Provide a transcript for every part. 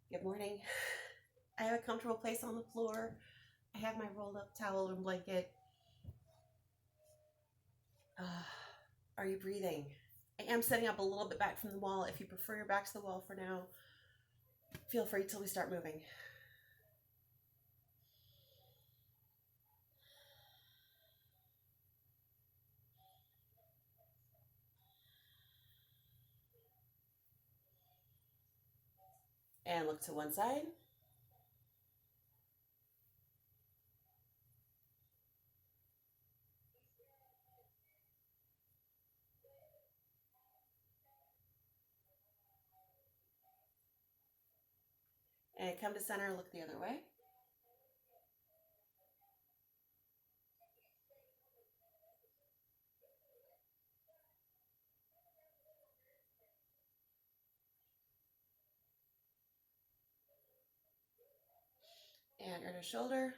Good morning. I have a comfortable place on the floor. I have my rolled up towel and blanket. Uh, are you breathing? I am setting up a little bit back from the wall. If you prefer your back to the wall for now, feel free till we start moving. And look to one side. And come to center, look the other way. And inner shoulder.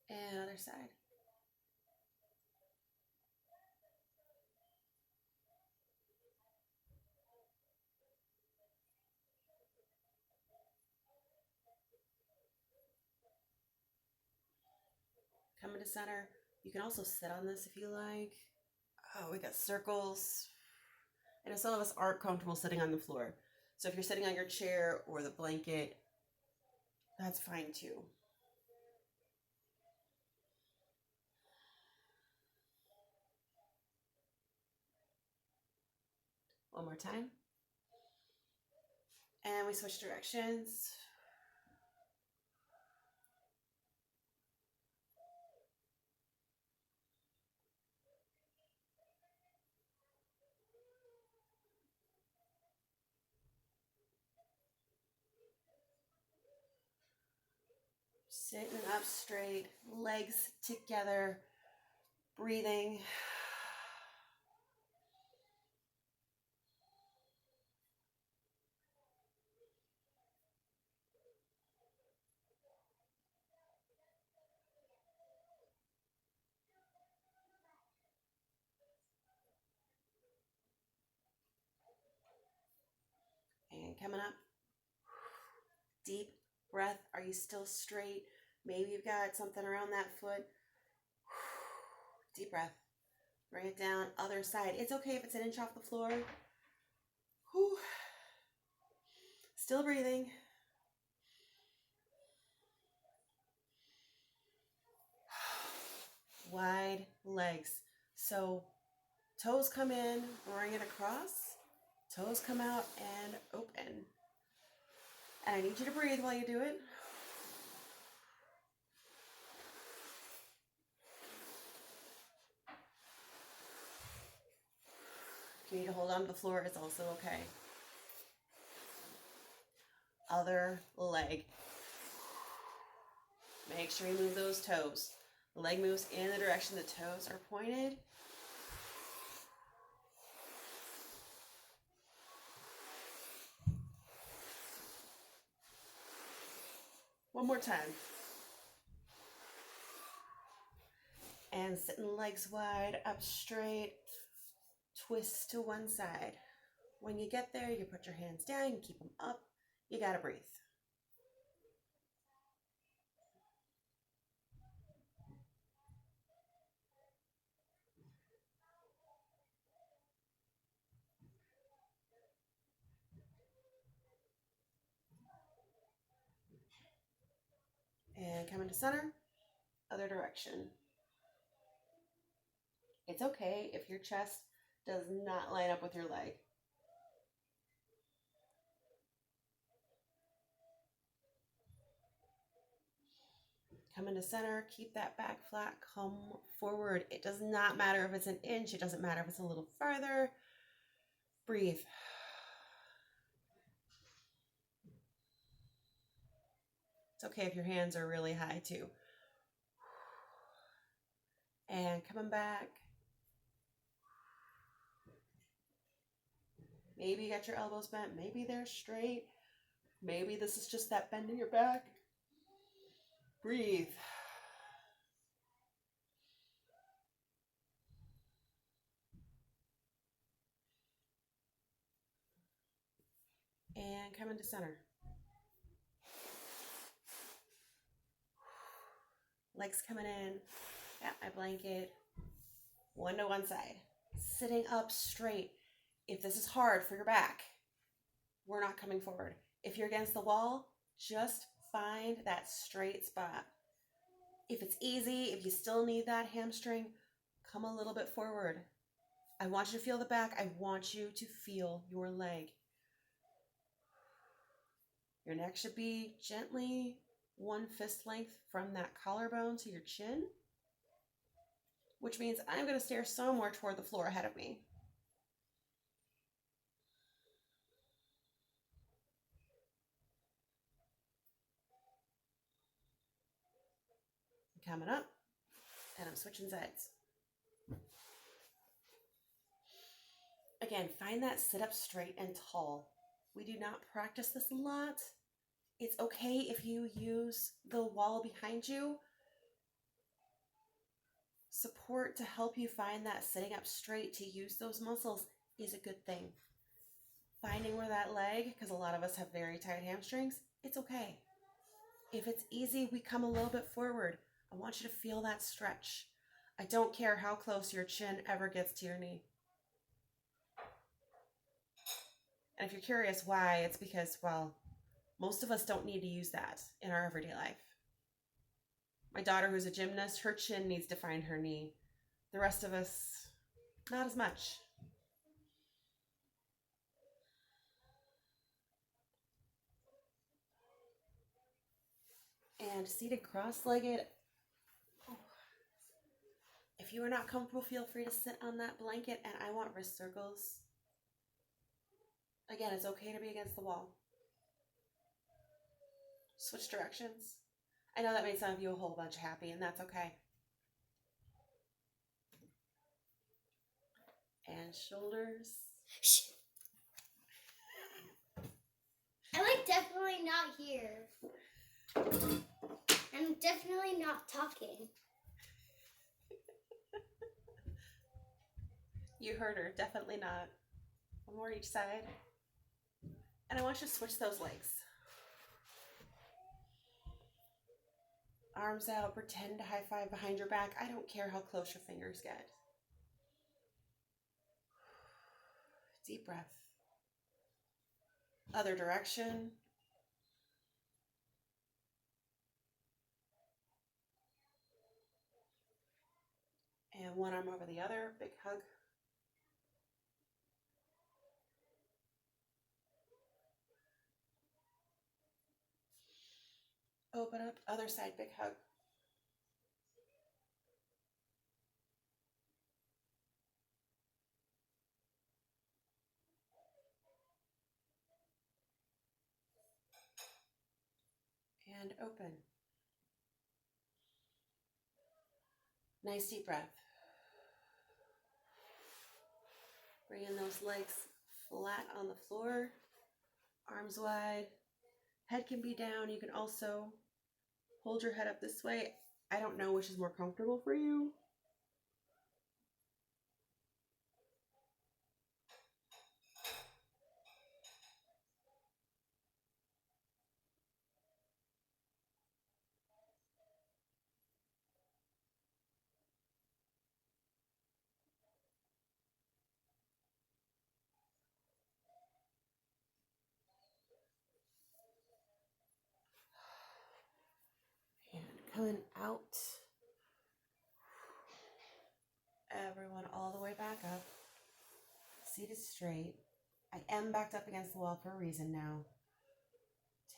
And other side. Coming to center. You can also sit on this if you like. Oh, we got circles. I know some of us aren't comfortable sitting on the floor. So if you're sitting on your chair or the blanket, that's fine too. One more time. And we switch directions. Sitting up straight, legs together, breathing. And coming up. Deep breath. Are you still straight? Maybe you've got something around that foot. Deep breath. Bring it down. Other side. It's okay if it's an inch off the floor. Still breathing. Wide legs. So toes come in, bring it across. Toes come out and open. And I need you to breathe while you do it. If you need to hold on to the floor, it's also okay. Other leg. Make sure you move those toes. The leg moves in the direction the toes are pointed. One more time. And sitting legs wide, up straight, twist to one side. When you get there, you put your hands down, you keep them up. You gotta breathe. And come into center, other direction. It's okay if your chest does not line up with your leg. Come into center, keep that back flat, come forward. It does not matter if it's an inch, it doesn't matter if it's a little farther. Breathe. It's okay if your hands are really high too. And coming back. Maybe you got your elbows bent. Maybe they're straight. Maybe this is just that bend in your back. Breathe. And come into center. Legs coming in. Got my blanket. One to one side. Sitting up straight. If this is hard for your back, we're not coming forward. If you're against the wall, just find that straight spot. If it's easy, if you still need that hamstring, come a little bit forward. I want you to feel the back. I want you to feel your leg. Your neck should be gently 1 fist length from that collarbone to your chin, which means I'm going to stare somewhere toward the floor ahead of me. I'm coming up, and I'm switching sides. Again, find that sit up straight and tall. We do not practice this a lot. It's okay if you use the wall behind you. Support to help you find that sitting up straight, to use those muscles, is a good thing. Finding where that leg, because a lot of us have very tight hamstrings, it's okay. If it's easy, we come a little bit forward. I want you to feel that stretch. I don't care how close your chin ever gets to your knee. And if you're curious why, it's because, well, most of us don't need to use that in our everyday life. My daughter, who's a gymnast, her chin needs to find her knee. The rest of us, not as much. And seated cross-legged. If you are not comfortable, feel free to sit on that blanket, and I want wrist circles. Again, it's okay to be against the wall. Switch directions. I know that made some of you a whole bunch happy, and that's okay. And shoulders. I'm like definitely not here. I'm definitely not talking. You heard her, definitely not. One more each side. And I want you to switch those legs. Arms out, pretend to high five behind your back. I don't care how close your fingers get. Deep breath. Other direction. And one arm over the other, big hug. Open up, other side, big hug. And open. Nice deep breath. Bringing those legs flat on the floor, arms wide. Head can be down. You can also hold your head up this way. I don't know which is more comfortable for you. And coming out. Everyone all the way back up. Seated straight. I am backed up against the wall for a reason now.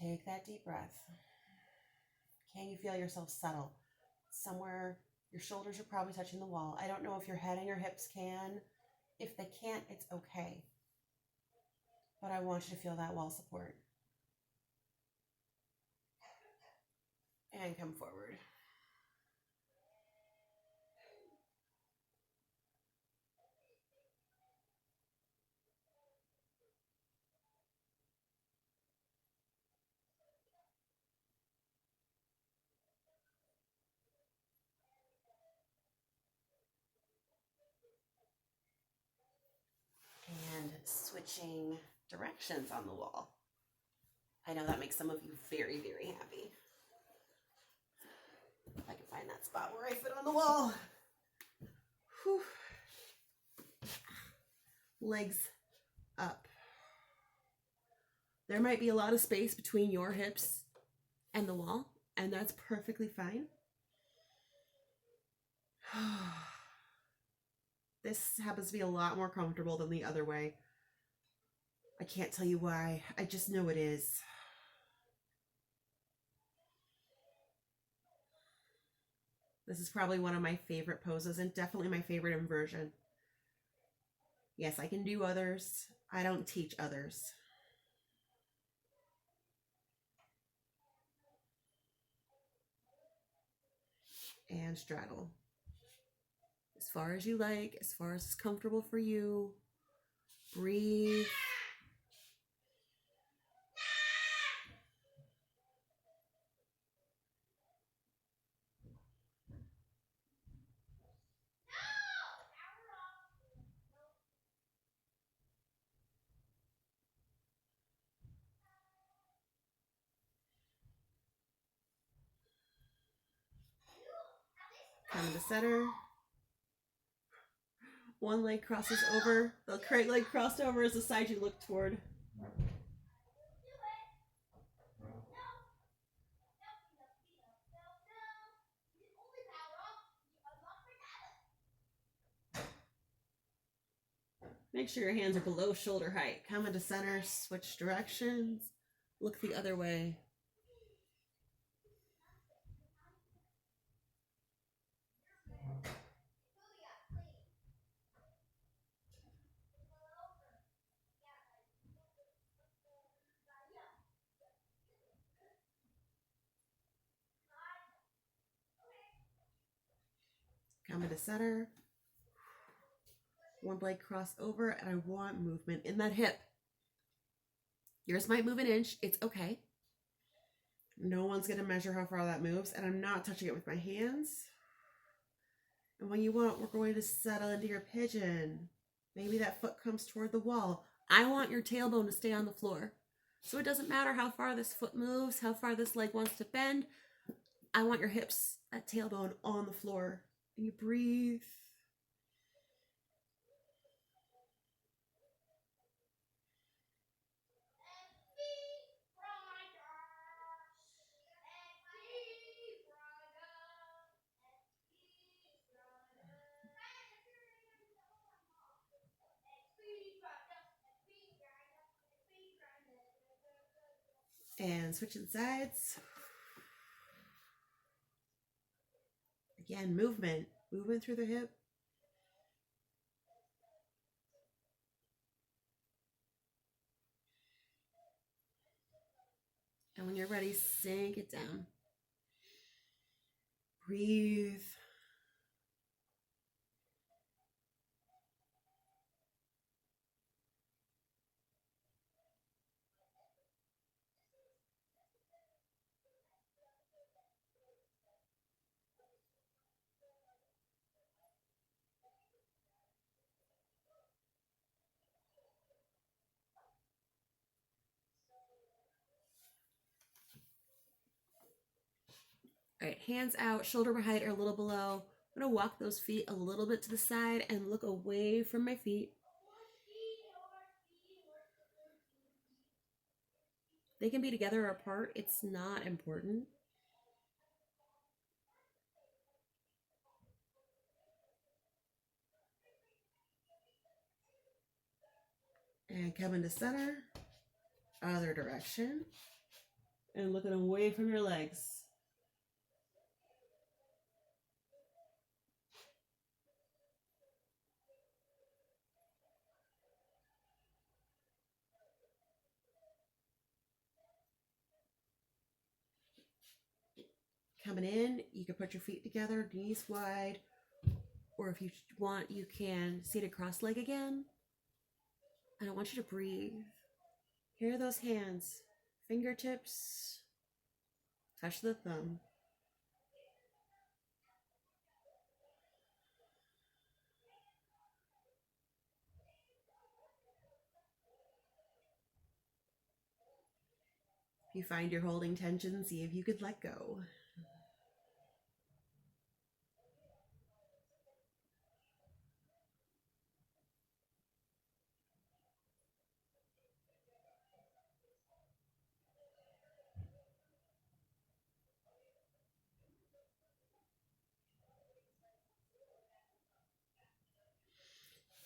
Take that deep breath. Can you feel yourself settle? Somewhere, your shoulders are probably touching the wall. I don't know if your head and your hips can. If they can't, it's okay. But I want you to feel that wall support. And come forward. switching directions on the wall. I know that makes some of you very, very happy. If I can find that spot where I fit on the wall. Whew. Legs up. There might be a lot of space between your hips and the wall, and that's perfectly fine. This happens to be a lot more comfortable than the other way. I can't tell you why. I just know it is. This is probably one of my favorite poses and definitely my favorite inversion. Yes, I can do others. I don't teach others. And straddle. As far as you like, as far as it's comfortable for you. Breathe. Come to center. One leg crosses over. The right leg crossed over is the side you look toward. Make sure your hands are below shoulder height. Come into center, switch directions, look the other way. Come into center. One leg cross over, and I want movement in that hip. Yours might move an inch. It's okay. No one's going to measure how far that moves, and I'm not touching it with my hands. And when you want, we're going to settle into your pigeon. Maybe that foot comes toward the wall. I want your tailbone to stay on the floor. So it doesn't matter how far this foot moves, how far this leg wants to bend. I want your hips, that tailbone on the floor. And you breathe. And switching sides. Again, movement through the hip. And when you're ready, sink it down. Breathe. All right, hands out, shoulder height or a little below. I'm gonna walk those feet a little bit to the side and look away from my feet. They can be together or apart. It's not important. And come into center, other direction. And looking away from your legs. Coming in, you can put your feet together, knees wide, or if you want, you can seated cross leg again. And I want you to breathe. Here are those hands, fingertips, touch the thumb. you find you're holding tension, see if you could let go.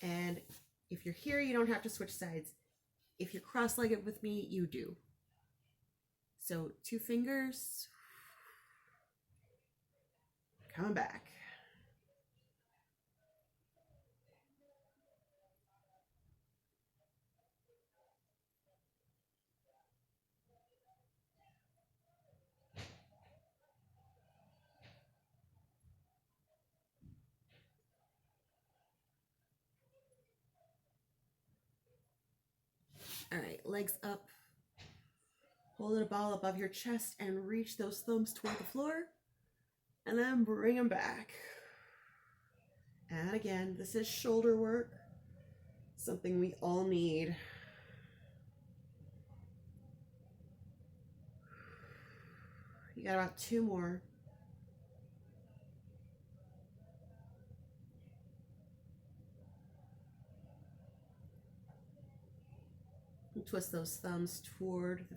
And if you're here, you don't have to switch sides. If you're cross-legged with me, you do. So 2 fingers, coming back. All right, legs up. Hold a ball above your chest and reach those thumbs toward the floor. And then bring them back. And again, this is shoulder work. Something we all need. You got about 2 more. And twist those thumbs toward the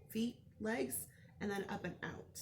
feet, legs, and then up and out.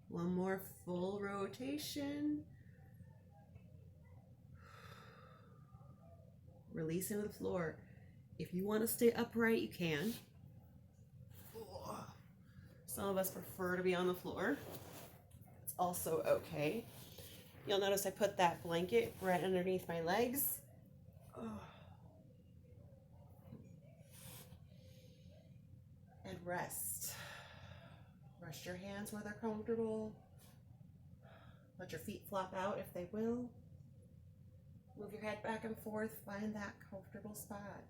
One more full rotation. Release into the floor. If you want to stay upright, you can. Some of us prefer to be on the floor. It's also okay. You'll notice I put that blanket right underneath my legs. And rest. Rest your hands where they're comfortable. Let your feet flop out if they will. Move your head back and forth. Find that comfortable spot.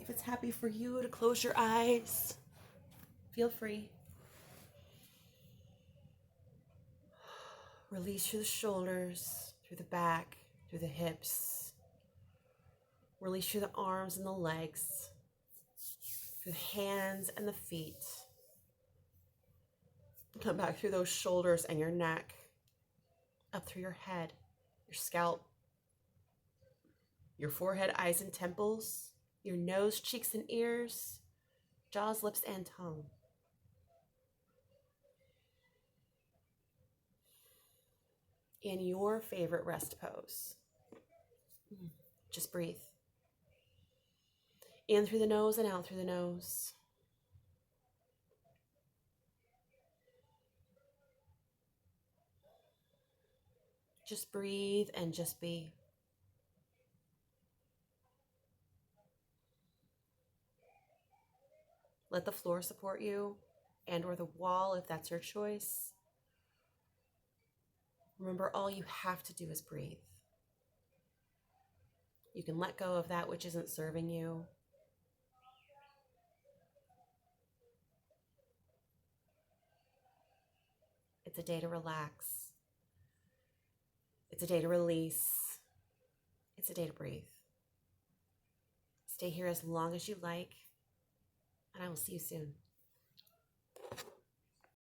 If it's happy for you to close your eyes, feel free. Release through the shoulders, through the back, through the hips. Release through the arms and the legs, through the hands and the feet. Come back through those shoulders and your neck, up through your head, your scalp, your forehead, eyes, and temples, your nose, cheeks, and ears, jaws, lips, and tongue. In your favorite rest pose, just breathe. In through the nose and out through the nose. Just breathe and just be. Let the floor support you and or the wall if that's your choice. Remember, all you have to do is breathe. You can let go of that which isn't serving you. It's a day to relax. It's a day to release. It's a day to breathe. Stay here as long as you like, and I will see you soon.